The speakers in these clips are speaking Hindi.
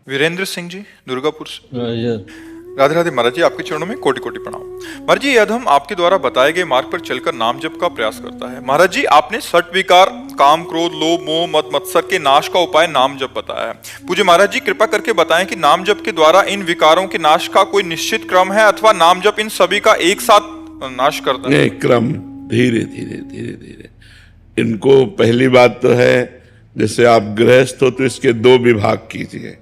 वीरेंद्र सिंह जी दुर्गापुर से। ये राधे राधे महाराज जी, आपके चरणों में कोटि कोटि प्रणाम। महाराज जी, यह हम आपके द्वारा बताए गए मार्ग पर चलकर नाम जप का प्रयास करता है। महाराज जी, आपने सठ विकार काम क्रोध लोभ मोह मद मत्सर के नाश का उपाय नाम जप बताया है। पूज्य महाराज जी, कृपा करके बताएं कि नाम जप के द्वारा इन विकारों के नाश का कोई निश्चित क्रम है अथवा नाम जप इन सभी का एक साथ नाश करता है? नहीं, क्रम धीरे धीरे धीरे धीरे। इनको पहली बात तो है, जैसे आप गृहस्थ हो तो इसके दो विभाग कीजिए।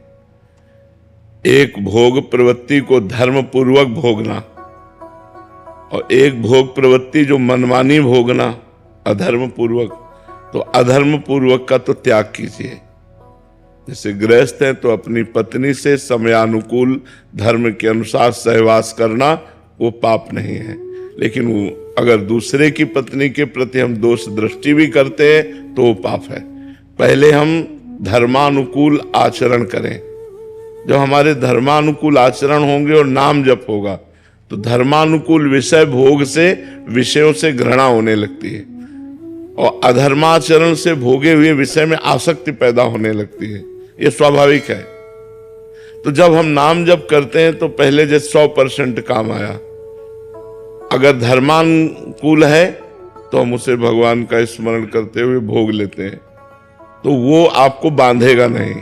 एक भोग प्रवृत्ति को धर्म पूर्वक भोगना, और एक भोग प्रवृत्ति जो मनमानी भोगना अधर्म पूर्वक। तो अधर्म पूर्वक का तो त्याग कीजिए। जैसे गृहस्थ हैं तो अपनी पत्नी से समयानुकूल धर्म के अनुसार सहवास करना वो पाप नहीं है, लेकिन वो अगर दूसरे की पत्नी के प्रति हम दोष दृष्टि भी करते हैं तो वो पाप है। पहले हम धर्मानुकूल आचरण करें। जब हमारे धर्मानुकूल आचरण होंगे और नाम जप होगा तो धर्मानुकूल विषय भोग से विषयों से घृणा होने लगती है, और अधर्माचरण से भोगे हुए विषय में आसक्ति पैदा होने लगती है। ये स्वाभाविक है। तो जब हम नाम जप करते हैं तो पहले जैसे 100% काम आया। अगर धर्मानुकूल है तो हम उसे भगवान का स्मरण करते हुए भोग लेते हैं, तो वो आपको बांधेगा नहीं।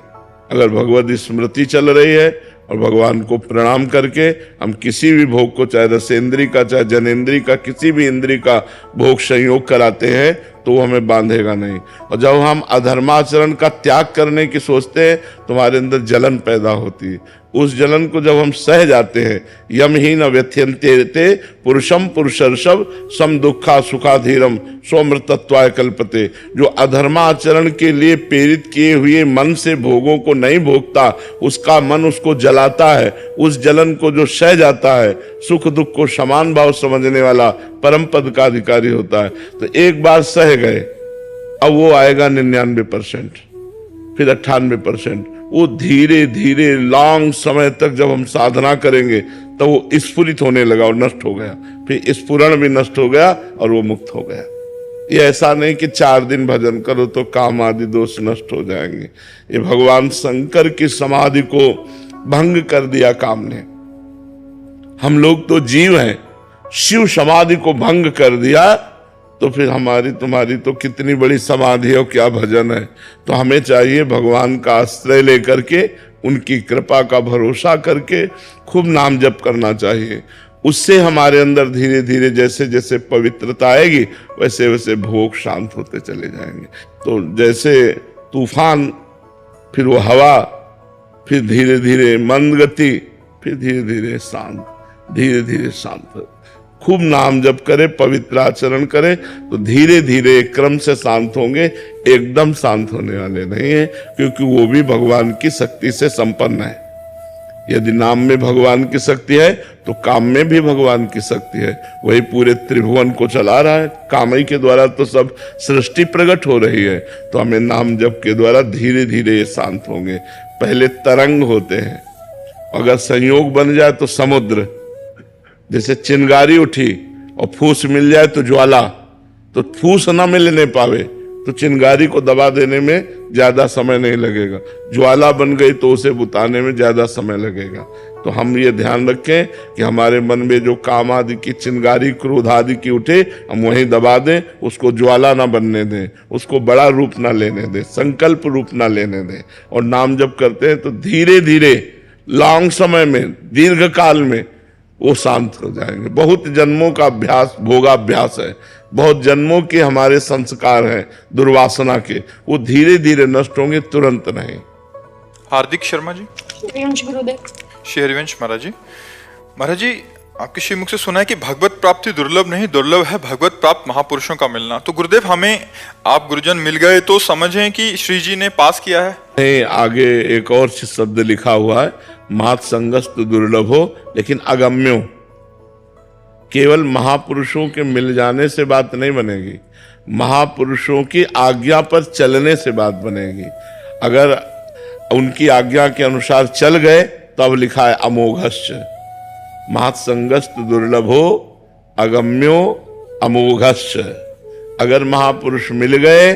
अगर भगवत स्मृति चल रही है और भगवान को प्रणाम करके हम किसी भी भोग को, चाहे रसेंद्री का चाहे जनेंद्री का, किसी भी इंद्री का भोग संयोग कराते हैं तो वो हमें बांधेगा नहीं। और जब हम अधर्माचरण का त्याग करने की सोचते हैं तो हमारे अंदर जलन पैदा होती है। उस जलन को जब हम सह जाते हैं, यमहीन व्यथ्यन्ते पुरुषम पुरुषर्षभ सम दुखा सुखाधीरम स्वमृतत्वाय कल्पते। जो अधर्माचरण के लिए प्रेरित किए हुए मन से भोगों को नहीं भोगता, उसका मन उसको जलाता है। उस जलन को जो सह जाता है, सुख दुख को समान भाव समझने वाला परम पद का अधिकारी होता है। तो एक बार सह गए, अब वो आएगा 99%, फिर 98%। वो धीरे धीरे लॉन्ग समय तक जब हम साधना करेंगे तो वो स्फुरित होने लगा और नष्ट हो गया। फिर स्फुरण भी नष्ट हो गया और वो मुक्त हो गया। ये ऐसा नहीं कि 4 दिन भजन करो तो काम आदि दोष नष्ट हो जाएंगे। ये भगवान शंकर की समाधि को भंग कर दिया काम ने। हम लोग तो जीव हैं, शिव समाधि को भंग कर दिया तो फिर हमारी तुम्हारी तो कितनी बड़ी समाधि और क्या भजन है। तो हमें चाहिए भगवान का आश्रय लेकर के, उनकी कृपा का भरोसा करके खूब नाम जप करना चाहिए। उससे हमारे अंदर धीरे धीरे जैसे जैसे पवित्रता आएगी वैसे वैसे भोग शांत होते चले जाएंगे। तो जैसे तूफान, फिर वो हवा, फिर धीरे धीरे मंद गति, फिर धीरे धीरे शांत, धीरे धीरे शांत। खूब नाम जप करे, पवित्र आचरण करे तो धीरे धीरे क्रम से शांत होंगे। एकदम शांत होने वाले नहीं है, क्योंकि वो भी भगवान की शक्ति से संपन्न है। यदि नाम में भगवान की शक्ति है तो काम में भी भगवान की शक्ति है। वही पूरे त्रिभुवन को चला रहा है। काम ही के द्वारा तो सब सृष्टि प्रकट हो रही है। तो हमें नाम जप के द्वारा धीरे धीरे ये शांत होंगे। पहले तरंग होते हैं, अगर संयोग बन जाए तो समुद्र। जैसे चिंगारी उठी और फूस मिल जाए तो ज्वाला, तो फूस ना मिलने पावे तो चिंगारी को दबा देने में ज्यादा समय नहीं लगेगा। ज्वाला बन गई तो उसे बुताने में ज्यादा समय लगेगा। तो हम ये ध्यान रखें कि हमारे मन में जो काम आदि की चिंगारी, क्रोध आदि की उठे, हम वहीं दबा दें, उसको ज्वाला ना बनने दें, उसको बड़ा रूप ना लेने दें, संकल्प रूप ना लेने दें। और नाम जप करते हैं तो धीरे धीरे लॉन्ग समय में, दीर्घ काल में वो शांत हो जाएंगे। बहुत जन्मों का अभ्यास, भोगाभ्यास है। बहुत जन्मों के हमारे संस्कार हैं दुर्वासना के, वो धीरे धीरे नष्ट होंगे, तुरंत नहीं। हार्दिक शर्मा जी। गुरुदेव। शेरवंश महाराज जी। महाराज जी, आपके श्रीमुख से सुना है कि भगवत प्राप्ति दुर्लभ नहीं, दुर्लभ है भगवत प्राप्त महापुरुषों का मिलना। तो गुरुदेव, हमें आप गुरुजन मिल गए तो समझें कि श्री जी ने पास किया है? नहीं, आगे एक और शब्द लिखा हुआ है, मात संगस्त दुर्लभ हो लेकिन अगम्यो। केवल महापुरुषों के मिल जाने से बात नहीं बनेगी, महापुरुषों की आज्ञा पर चलने से बात बनेगी। अगर उनकी आज्ञा के अनुसार चल गए तब लिखा है अमोघश्च। महत संगस्त दुर्लभो अगम्यो अमोघश्च। अगर महापुरुष मिल गए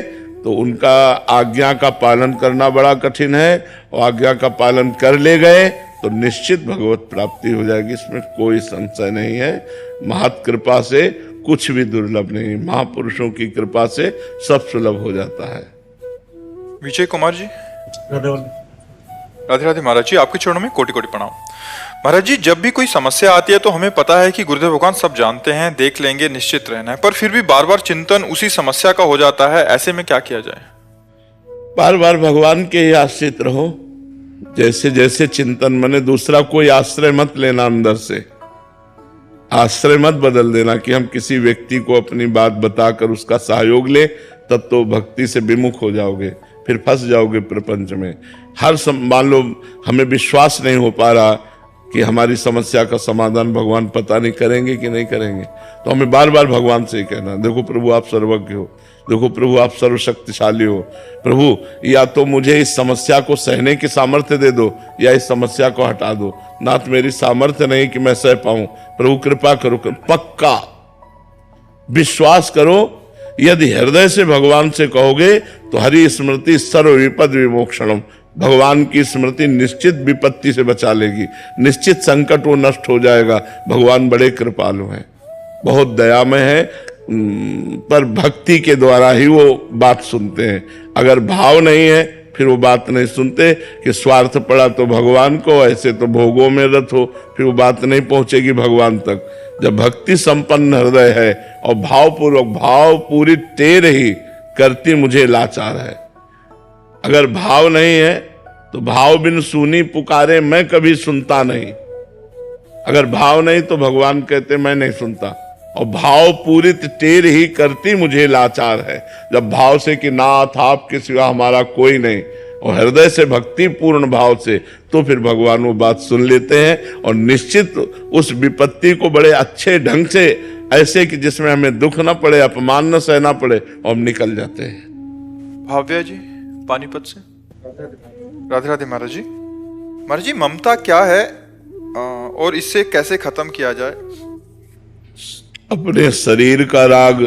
तो उनका आज्ञा का पालन करना बड़ा कठिन है, और आज्ञा का पालन कर ले गए तो निश्चित भगवत प्राप्ति हो जाएगी, इसमें कोई संशय नहीं है। महत कृपा से कुछ भी दुर्लभ नहीं, महापुरुषों की कृपा से सब सुलभ हो जाता है। विजय कुमार जी। राधे राधे महाराज जी, आपके चरणों में कोटि कोटि प्रणाम। महाराज जी, जब भी कोई समस्या आती है तो हमें पता है कि गुरुदेव भगवान सब जानते हैं, देख लेंगे, निश्चित रहना है, पर फिर भी बार बार चिंतन उसी समस्या का हो जाता है, ऐसे में क्या किया जाए? बार बार भगवान के ही आश्रित रहो। जैसे जैसे चिंतन मने दूसरा कोई आश्रय मत लेना, अंदर से आश्रय मत बदल देना कि हम किसी व्यक्ति को अपनी बात बताकर उसका सहयोग ले, तब तो भक्ति से विमुख हो जाओगे, फिर फंस जाओगे प्रपंच में। मान लो हमें विश्वास नहीं हो पा रहा कि हमारी समस्या का समाधान भगवान पता नहीं करेंगे कि नहीं करेंगे, तो हमें बार बार भगवान से ही कहना, देखो प्रभु आप सर्वज्ञ हो, देखो प्रभु आप सर्वशक्तिशाली हो, प्रभु या तो मुझे इस समस्या को सहने की सामर्थ्य दे दो या इस समस्या को हटा दो, ना तो मेरी सामर्थ्य नहीं कि मैं सह पाऊं, प्रभु कृपा करो। पक्का विश्वास करो, यदि हृदय से भगवान से कहोगे तो हरि स्मृति सर्व विपद विमोक्षणम, भगवान की स्मृति निश्चित विपत्ति से बचा लेगी, निश्चित संकट वो नष्ट हो जाएगा। भगवान बड़े कृपालु हैं, बहुत दयामय है, पर भक्ति के द्वारा ही वो बात सुनते हैं। अगर भाव नहीं है फिर वो बात नहीं सुनते कि स्वार्थ पड़ा तो भगवान को, ऐसे तो भोगों में रत हो, फिर वो बात नहीं पहुंचेगी भगवान तक। जब भक्ति संपन्न हृदय है और भावपूर्वक, भाव पूरी टेर ही करती मुझे लाचार है। अगर भाव नहीं है तो भाव बिन सुनी पुकारे मैं कभी सुनता नहीं। अगर भाव नहीं तो भगवान कहते मैं नहीं सुनता, और भाव पूरी टेर ही करती मुझे लाचार है। जब भाव से कि नाथ आपके सिवा हमारा कोई नहीं, और हृदय से भक्ति पूर्ण भाव से, तो फिर भगवान वो बात सुन लेते हैं और निश्चित उस विपत्ति को बड़े अच्छे ढंग से, ऐसे कि जिसमें हमें दुख न पड़े, अपमान न सहना पड़े, और हम निकल जाते हैं। भाव्या जी पानीपत से। राधे राधे महाराज जी। महाराज जी, ममता क्या है और इससे कैसे खत्म किया जाए? अपने शरीर का राग,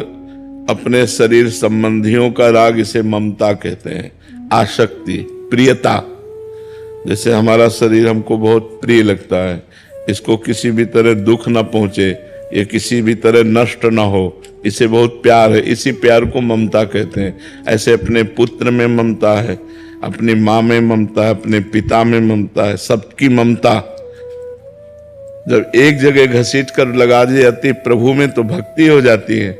अपने शरीर संबंधियों का राग, इसे ममता कहते हैं। आसक्ति, प्रियता, जैसे हमारा शरीर हमको बहुत प्रिय लगता है, इसको किसी भी तरह दुख ना पहुंचे, ये किसी भी तरह नष्ट ना हो, इसे बहुत प्यार है, इसी प्यार को ममता कहते हैं। ऐसे अपने पुत्र में ममता है, अपनी माँ में ममता है, अपने पिता में ममता है, सबकी ममता जब एक जगह घसीट कर लगा दी जाती है प्रभु में तो भक्ति हो जाती है,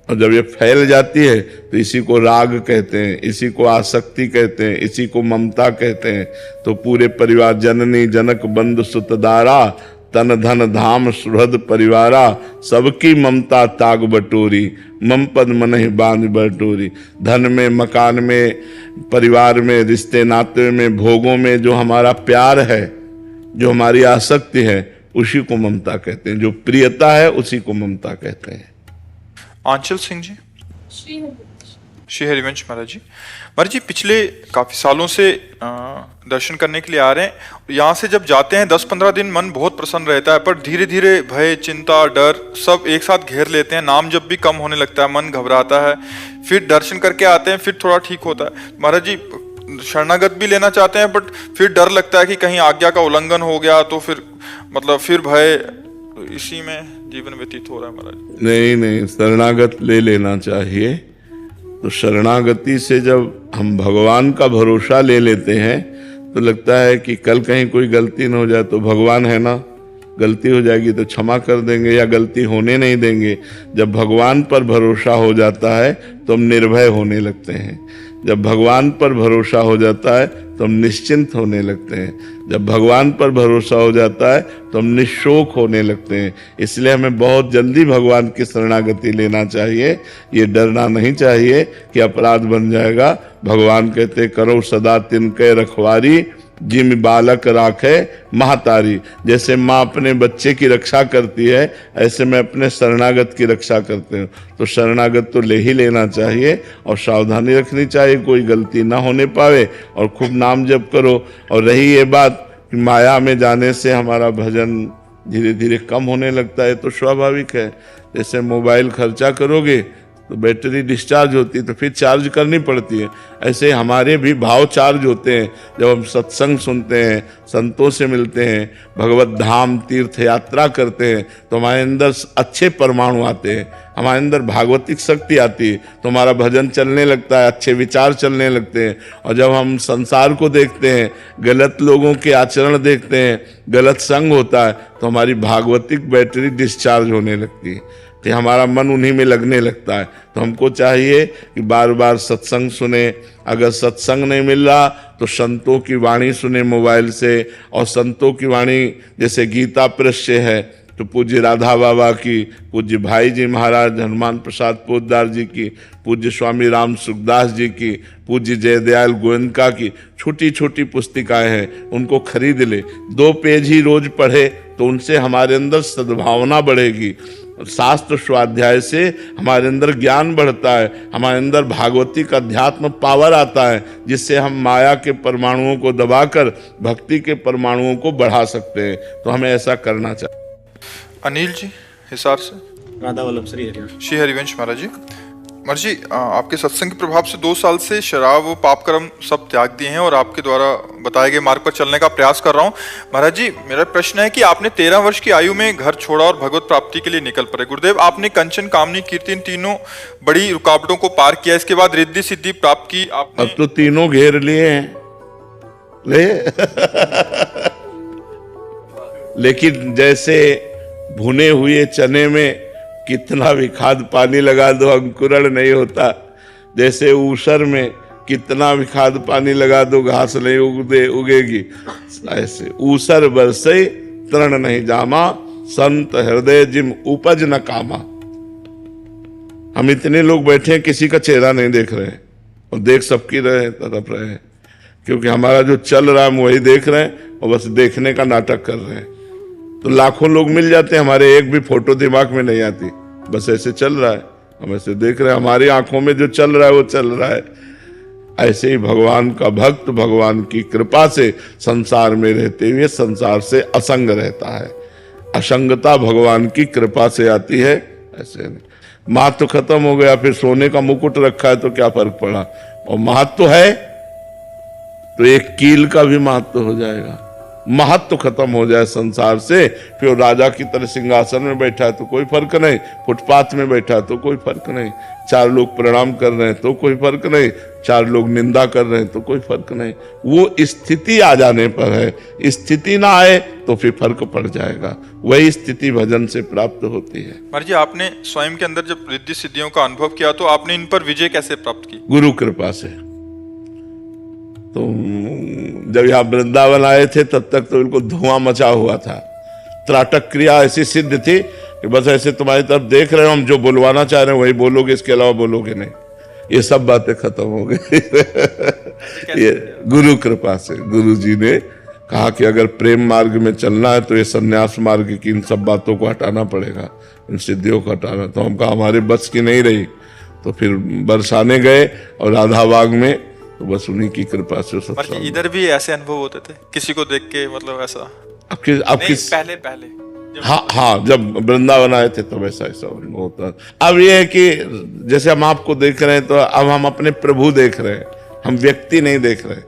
और जब ये फैल जाती है तो इसी को राग कहते हैं, इसी को आसक्ति कहते हैं, इसी को ममता कहते हैं। तो पूरे परिवार, जननी जनक बंधु सुतदारा, तन धन धाम सुहृद परिवारा, सबकी ममता ताग बटोरी, मम पद मन ही बांध बटोरी। धन में, मकान में, परिवार में, रिश्ते नाते में, भोगों में जो हमारा प्यार है, जो हमारी आसक्ति है, उसी को ममता कहते हैं। जो प्रियता है उसी को ममता कहते हैं। आंचल सिंह जी। श्री हरिवंश महाराज जी। महाराज जी, पिछले काफी सालों से दर्शन करने के लिए आ रहे हैं। यहाँ से जब जाते हैं 10-15 दिन मन बहुत प्रसन्न रहता है, पर धीरे धीरे भय, चिंता, डर सब एक साथ घेर लेते हैं। नाम जब भी कम होने लगता है, मन घबराता है। फिर दर्शन करके आते हैं, फिर थोड़ा ठीक होता है। महाराज जी, शरणागत भी लेना चाहते हैं, बट फिर डर लगता है कि कहीं आज्ञा का उल्लंघन हो गया तो फिर फिर भय, इसी में जीवन व्यतीत हो रहा है महाराज। नहीं, शरणागत ले लेना चाहिए। तो शरणागति से जब हम भगवान का भरोसा ले लेते हैं तो लगता है कि कल कहीं कोई गलती न हो जाए तो भगवान है ना, गलती हो जाएगी तो क्षमा कर देंगे या गलती होने नहीं देंगे। जब भगवान पर भरोसा हो जाता है तो हम निर्भय होने लगते हैं। जब भगवान पर भरोसा हो जाता है तो हम निश्चिंत होने लगते हैं। जब भगवान पर भरोसा हो जाता है तो हम निशोक होने लगते हैं। इसलिए हमें बहुत जल्दी भगवान की शरणागति लेना चाहिए। ये डरना नहीं चाहिए कि अपराध बन जाएगा। भगवान कहते करो सदा तिनके रखवारी, जिम बालक राखे महतारी। जैसे माँ अपने बच्चे की रक्षा करती है, ऐसे मैं अपने शरणागत की रक्षा करते हूँ। तो शरणागत तो ले ही लेना चाहिए और सावधानी रखनी चाहिए, कोई गलती ना होने पावे, और खूब नाम जप करो। और रही ये बात कि माया में जाने से हमारा भजन धीरे धीरे कम होने लगता है, तो स्वाभाविक है। जैसे मोबाइल खर्चा करोगे तो बैटरी डिस्चार्ज होती है, तो फिर चार्ज करनी पड़ती है। ऐसे हमारे भी भाव चार्ज होते हैं जब हम सत्संग सुनते हैं, संतों से मिलते हैं, भगवत धाम तीर्थ यात्रा करते हैं, तो हमारे अंदर अच्छे परमाणु आते हैं, हमारे अंदर भागवतिक शक्ति आती है, तो हमारा भजन चलने लगता है, अच्छे विचार चलने लगते हैं। और जब हम संसार को देखते हैं, गलत लोगों के आचरण देखते हैं, गलत संग होता है, तो हमारी भागवतिक बैटरी डिस्चार्ज होने लगती है, तो हमारा मन उन्हीं में लगने लगता है। तो हमको चाहिए कि बार बार सत्संग सुने। अगर सत्संग नहीं मिल रहा तो संतों की वाणी सुने मोबाइल से, और संतों की वाणी जैसे गीता प्रश्य है तो पूज्य राधा बाबा की, पूज्य भाई जी महाराज हनुमान प्रसाद पोद्दार जी की, पूज्य स्वामी राम सुखदास जी की, पूज्य जयदयाल गोयनका की छोटी छोटी पुस्तिकाएं हैं, उनको खरीद ले। 2 पेज ही रोज पढ़े तो उनसे हमारे अंदर सद्भावना बढ़ेगी। शास्त्र स्वाध्याय से हमारे अंदर ज्ञान बढ़ता है, हमारे अंदर भागवतिक अध्यात्म पावर आता है, जिससे हम माया के परमाणुओं को दबाकर भक्ति के परमाणुओं को बढ़ा सकते हैं। तो हमें ऐसा करना चाहिए। अनिल जी हिसार से। राधा वल्लभ श्री हरिवंश। श्री हरिवंश महाराज जी। महाराज जी, आपके सत्संग के प्रभाव से 2 साल से शराब व पाप कर्म सब त्याग दिए हैं और आपके द्वारा बताए गए मार्ग पर चलने का प्रयास कर रहा हूँ। महाराज जी, मेरा प्रश्न है कि आपने 13 वर्ष की आयु में घर छोड़ा और भगवत प्राप्ति के लिए निकल पड़े। गुरुदेव, आपने कंचन, कामनी, कीर्ति, इन तीनों बड़ी रुकावटों को पार किया, इसके बाद रिद्धि सिद्धि प्राप्त की आपने। अब तो तीनों घेर लिए हैं लेकिन जैसे भुने हुए चने में कितना भी खाद पानी लगा दो अंकुरण नहीं होता, जैसे ऊसर में कितना भी खाद पानी लगा दो घास नहीं उगेगी, ऐसे ऊसर बरसे तृण नहीं जामा, संत हृदय जिम उपज न कामा। हम इतने लोग बैठे हैं, किसी का चेहरा नहीं देख रहे हैं, और देख सबकी रहे तरफ रहे हैं, क्योंकि हमारा जो चल रहा है हम वही देख रहे हैं और बस देखने का नाटक कर रहे हैं। तो लाखों लोग मिल जाते हैं, हमारे एक भी फोटो दिमाग में नहीं आती, बस ऐसे चल रहा है, हम ऐसे देख रहे हैं, हमारी आंखों में जो चल रहा है वो चल रहा है। ऐसे ही भगवान का भक्त भगवान की कृपा से संसार में रहते हुए संसार से असंग रहता है। असंगता भगवान की कृपा से आती है, ऐसे नहीं। महत्व खत्म हो गया, फिर सोने का मुकुट रखा है तो क्या फर्क पड़ा, और महत्व है तो एक कील का भी महत्व हो जाएगा। महत्व खत्म हो जाए संसार से, फिर राजा की तरह सिंहासन में बैठा है तो कोई फर्क नहीं, फुटपाथ में बैठा है तो कोई फर्क नहीं, 4 लोग प्रणाम कर रहे हैं तो कोई फर्क नहीं, 4 लोग निंदा कर रहे हैं तो कोई फर्क नहीं। वो स्थिति आ जाने पर है, स्थिति ना आए तो फिर फर्क पड़ जाएगा। वही स्थिति भजन से प्राप्त होती है। महाराज जी, आपने स्वयं के अंदर जब रिद्धि सिद्धियों का अनुभव किया तो आपने इन पर विजय कैसे प्राप्त की? गुरु कृपा से। तो जब यहाँ वृंदावन आए थे तब तक तो बिल्कुल धुआं मचा हुआ था। त्राटक क्रिया ऐसी सिद्ध थी कि बस ऐसे तुम्हारी तरफ देख रहे हो, हम जो बुलवाना चाह रहे हैं वही बोलोगे, इसके अलावा बोलोगे नहीं। ये सब बातें खत्म हो गई ये गुरु कृपा से। गुरु जी ने कहा कि अगर प्रेम मार्ग में चलना है तो ये संन्यास मार्ग की इन सब बातों को हटाना पड़ेगा, इन सिद्धियों को हटाना। तो हम कहा हमारे बस की नहीं रही, तो फिर बरसाने गए और राधा बाग में, तो बस उन्हीं की कृपा से सब। इधर भी ऐसे अनुभव होते थे किसी को देख के, मतलब ऐसा? आपकी पहले हाँ, जब वृंदावन आए थे तो वैसा ऐसा होता। अब ये है कि जैसे हम आपको देख रहे हैं तो अब हम अपने प्रभु देख रहे हैं, हम व्यक्ति नहीं देख रहे।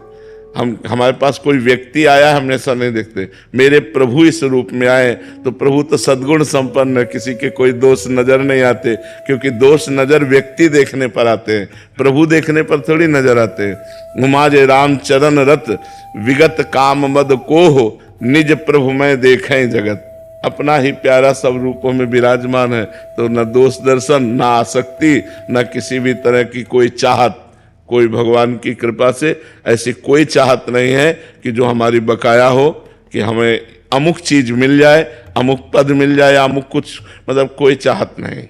हमारे पास कोई व्यक्ति आया हम ऐसा नहीं देखते, मेरे प्रभु इस रूप में आए तो प्रभु तो सद्गुण संपन्न, किसी के कोई दोष नजर नहीं आते, क्योंकि दोष नजर व्यक्ति देखने पर आते हैं, प्रभु देखने पर थोड़ी नजर आते हैं। उमा जय राम चरण रत विगत काम मद को हो, निज प्रभु में देखें जगत। अपना ही प्यारा सब रूपों में विराजमान है, तो न दोष दर्शन, न आसक्ति, न किसी भी तरह की कोई चाहत। कोई भगवान की कृपा से ऐसी कोई चाहत नहीं है कि जो हमारी बकाया हो, कि हमें अमुक चीज मिल जाए, अमुक पद मिल जाए, अमुक कुछ, मतलब कोई चाहत नहीं।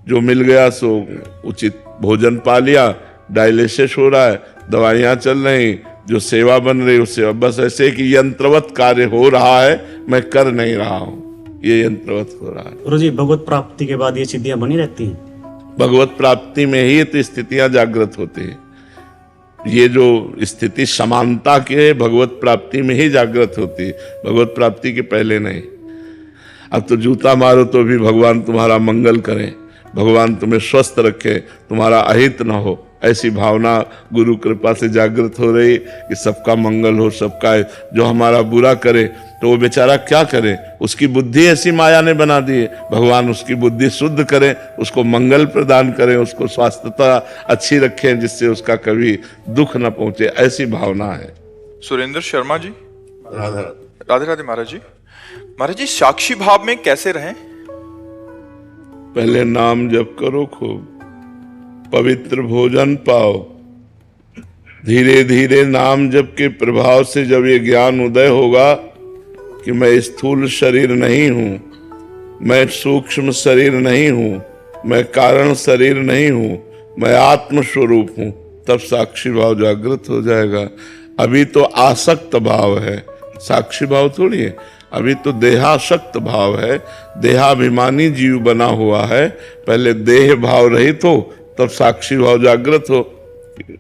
जो मिल गया सो उचित भोजन पा लिया, डायलिसिस हो रहा है, दवाइयाँ चल रही, जो सेवा बन रही उससे, बस ऐसे कि यंत्रवत कार्य हो रहा है, मैं कर नहीं रहा हूँ, ये यंत्रवत हो रहा है। गुरु जी, भगवत प्राप्ति के बाद ये सिद्धियां बनी रहती हैं? भगवत प्राप्ति में ही तो स्थितियां जागृत होती है। ये जो स्थिति समानता की है भगवत प्राप्ति में ही जागृत होती है, भगवत प्राप्ति के पहले नहीं। अब तो जूता मारो तो भी भगवान तुम्हारा मंगल करें, भगवान तुम्हें स्वस्थ रखे, तुम्हारा अहित न हो, ऐसी भावना गुरु कृपा से जागृत हो रही कि सबका मंगल हो, सबका। जो हमारा बुरा करे तो वो बेचारा क्या करे, उसकी बुद्धि ऐसी माया ने बना दी है। भगवान उसकी बुद्धि शुद्ध करें, उसको मंगल प्रदान करें, उसको स्वास्थ्यता अच्छी रखें, जिससे उसका कभी दुख न पहुंचे, ऐसी भावना है। सुरेंद्र शर्मा जी, राधा राधे राधे महाराज जी। महाराज जी, साक्षी भाव में कैसे रहें? पहले नाम जप करो खूब, पवित्र भोजन पाओ, धीरे धीरे नाम जप के प्रभाव से जब ये ज्ञान उदय होगा कि मैं स्थूल शरीर नहीं हूं, मैं सूक्ष्म शरीर नहीं हूं, मैं कारण शरीर नहीं हूं, मैं आत्म स्वरूप हूं, तब साक्षी भाव जागृत हो जाएगा। अभी तो आसक्त भाव है, साक्षी भाव थोड़ी है। अभी तो देहासक्त भाव है, देहाभिमानी जीव बना हुआ है। पहले देह भाव रहित हो, तब साक्षी भाव जागृत हो।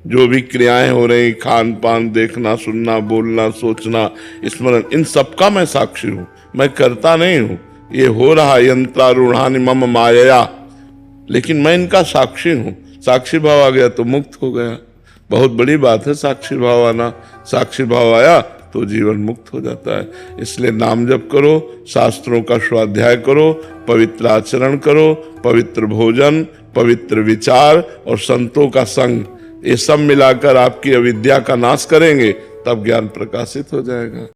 जो भी क्रियाएं हो रही, खान पान, देखना, सुनना, बोलना, सोचना, स्मरण, इन सबका मैं साक्षी हूं, मैं करता नहीं हूं। ये हो रहा यंत्रारूढ़ानि मम मायया, लेकिन मैं इनका साक्षी हूं। साक्षी भाव आ गया तो मुक्त हो गया। बहुत बड़ी बात है साक्षी भाव आना। साक्षी भाव आया तो जीवन मुक्त हो जाता है। इसलिए नाम जप करो, शास्त्रों का स्वाध्याय करो, पवित्र आचरण करो, पवित्र भोजन, पवित्र विचार और संतों का संग, ये सब मिलाकर आपकी अविद्या का नाश करेंगे, तब ज्ञान प्रकाशित हो जाएगा।